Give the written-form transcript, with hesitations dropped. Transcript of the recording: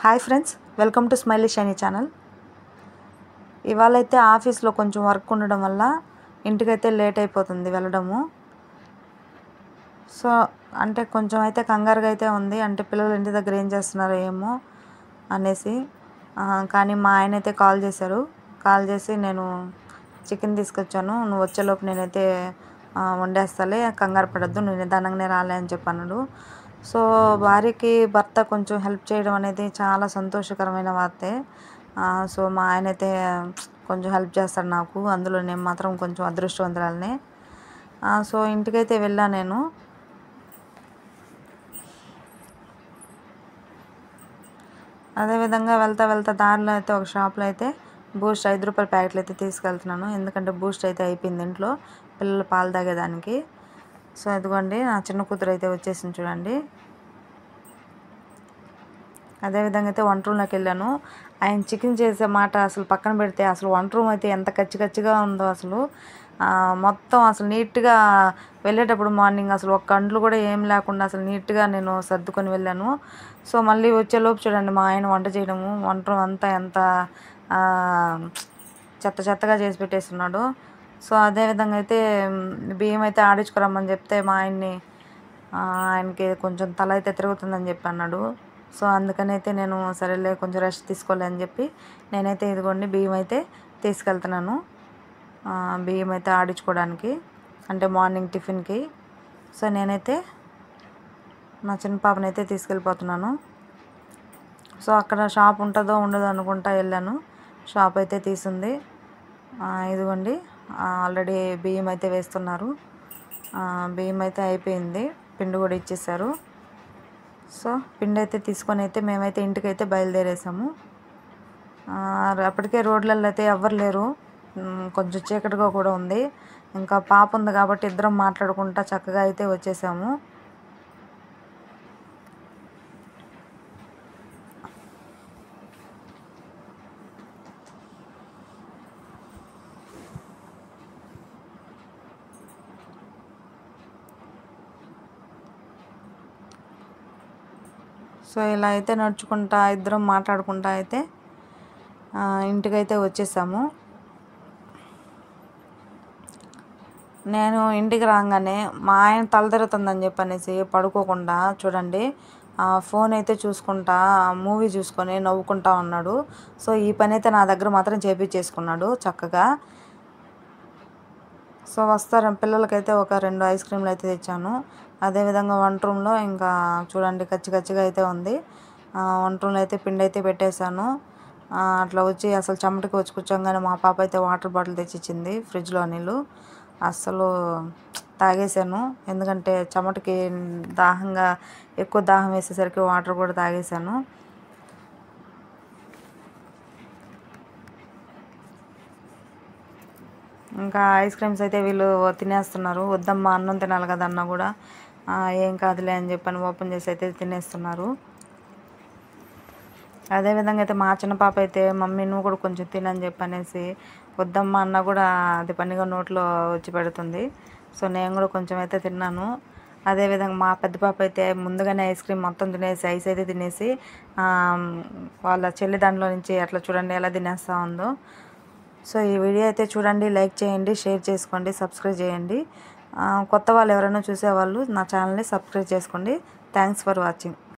Hi friends, welcome to smiley shiny channel. ఇవాళైతే ఆఫీస్లో కొంచెం వర్క్ ఉండడం వల్ల ఇంటికైతే లేట్ అయిపోతుంది వెళ్ళడము. సో అంటే కొంచెం అయితే కంగారుగా అయితే ఉంది. అంటే పిల్లలు ఇంటి దగ్గర ఏం చేస్తున్నారో ఏమో అనేసి. కానీ మా ఆయన అయితే కాల్ చేసి నేను చికెన్ తీసుకొచ్చాను, నువ్వు వచ్చేలోపు నేనైతే వండేస్తాలే, కంగారు పడద్దు, నేను నిదానంగానే రాలే అని చెప్పన్నాడు. సో భార్యకి భర్త కొంచెం హెల్ప్ చేయడం అనేది చాలా సంతోషకరమైన వార్తే. సో మా ఆయన అయితే కొంచెం హెల్ప్ చేస్తాడు నాకు, అందులో నేను మాత్రం కొంచెం అదృష్టవంతురాలనే. సో ఇంటికైతే వెళ్ళాను నేను. అదేవిధంగా వెళ్తా దారిలో అయితే ఒక షాప్లో అయితే బూస్ట్ 5 రూపాయల ప్యాకెట్లు అయితే తీసుకెళ్తున్నాను. ఎందుకంటే బూస్ట్ అయితే అయిపోయింది ఇంట్లో పిల్లలు పాలు తాగేదానికి. సో ఇదిగోండి, నా చిన్న కూతురు అయితే వచ్చేసింది చూడండి. అదేవిధంగా అయితే వంట రూమ్లోకి వెళ్ళాను. ఆయన చికెన్ చేసే మాట అసలు పక్కన పెడితే, అసలు వంట రూమ్ అయితే ఎంత కచ్చిగా ఉందో అసలు. మొత్తం అసలు నీట్గా వెళ్ళేటప్పుడు మార్నింగ్ అసలు ఒక్క అంట్లు కూడా ఏం లేకుండా అసలు నీట్గా నేను సర్దుకొని వెళ్ళాను. సో మళ్ళీ వచ్చేలోపు చూడండి మా ఆయన వంట చేయడము, వంట రూమ్ అంతా ఎంత చెత్తగా చేసి పెట్టేస్తున్నాడు. సో అదేవిధంగా అయితే బియ్యం అయితే ఆడించుకురమ్మని చెప్తే మా ఆయనకి కొంచెం తల అయితే తిరుగుతుందని చెప్పి అన్నాడు. సో అందుకని అయితే నేను సరేలే కొంచెం రెస్ట్ తీసుకోలే అని చెప్పి నేనైతే ఇదిగోండి బియ్యం అయితే తీసుకెళ్తున్నాను. బియ్యం అయితే ఆడించుకోవడానికి, అంటే మార్నింగ్ టిఫిన్కి. సో నేనైతే నా చిన్న పాపని అయితే తీసుకెళ్ళిపోతున్నాను. సో అక్కడ షాప్ ఉంటుందో ఉండదో అనుకుంటా వెళ్ళాను. షాప్ అయితే తీసింది. ఇదిగోండి ఆల్రెడీ బియ్యం అయితే వేస్తున్నారు. బియ్యం అయితే అయిపోయింది, పిండి కూడా ఇచ్చేసారు. సో పిండి అయితే తీసుకొని అయితే మేమైతే ఇంటికైతే బయలుదేరేసాము. అప్పటికే రోడ్లలో అయితే ఎవ్వరు లేరు, కొంచెం చీకటిగా కూడా ఉంది. ఇంకా పాప ఉంది కాబట్టి ఇద్దరం మాట్లాడుకుంటా చక్కగా అయితే వచ్చేసాము. సో ఇలా అయితే నడుచుకుంటా ఇద్దరం మాట్లాడుకుంటా అయితే ఇంటికైతే వచ్చేసాము. నేను ఇంటికి రాగానే మా ఆయన తలతిరుగుతుందని చెప్పనేసి పడుకోకుండా చూడండి ఫోన్ అయితే చూసుకుంటా మూవీ చూసుకొని నవ్వుకుంటా ఉన్నాడు. సో ఈ పని అయితే నా దగ్గర మాత్రం చేపించేసుకున్నాడు చక్కగా. సో పిల్లలకైతే ఒక 2 ఐస్ క్రీమ్లు అయితే తెచ్చాను. అదేవిధంగా వంట రూమ్లో ఇంకా చూడండి కచ్చిగా అయితే ఉంది. వంట రూమ్లో అయితే పిండి అయితే పెట్టేశాను. అట్లా వచ్చి అసలు చెమటకి వచ్చి కూర్చోగానే మా పాప అయితే వాటర్ బాటిల్ తెచ్చిచ్చింది, ఫ్రిడ్జ్లో నీళ్ళు. అస్సలు తాగేశాను, ఎందుకంటే చెమటకి ఎక్కువ దాహం వేసేసరికి వాటర్ కూడా తాగేశాను. ఇంకా ఐస్ క్రీమ్స్ అయితే వీళ్ళు తినేస్తున్నారు. వద్దమ్మా అన్నం తినాలి కదా అన్న కూడా ఏం కాదులే అని చెప్పని ఓపెన్ చేసి అయితే తినేస్తున్నారు. అదేవిధంగా అయితే మా చిన్న పాప అయితే మమ్మీ నువ్వు కూడా కొంచెం తినని చెప్పనేసి వద్దమ్మా అన్న కూడా అది పనిగా నోట్లో వచ్చి పెడుతుంది. సో నేను కూడా కొంచెం అయితే తిన్నాను. అదేవిధంగా మా పెద్ద పాప అయితే ముందుగానే ఐస్ క్రీమ్ మొత్తం తినేసి ఐస్ అయితే తినేసి వాళ్ళ చెల్లి దాంట్లో నుంచి అట్లా చూడండి ఎలా తినేస్తూ ఉందో. సో ఈ వీడియో అయితే చూడండి, లైక్ చేయండి, షేర్ చేసుకోండి, సబ్స్క్రైబ్ చేయండి. కొత్త వాళ్ళు ఎవరైనా చూసేవాళ్ళు నా ఛానల్ని సబ్స్క్రైబ్ చేసుకోండి. Thanks for watching.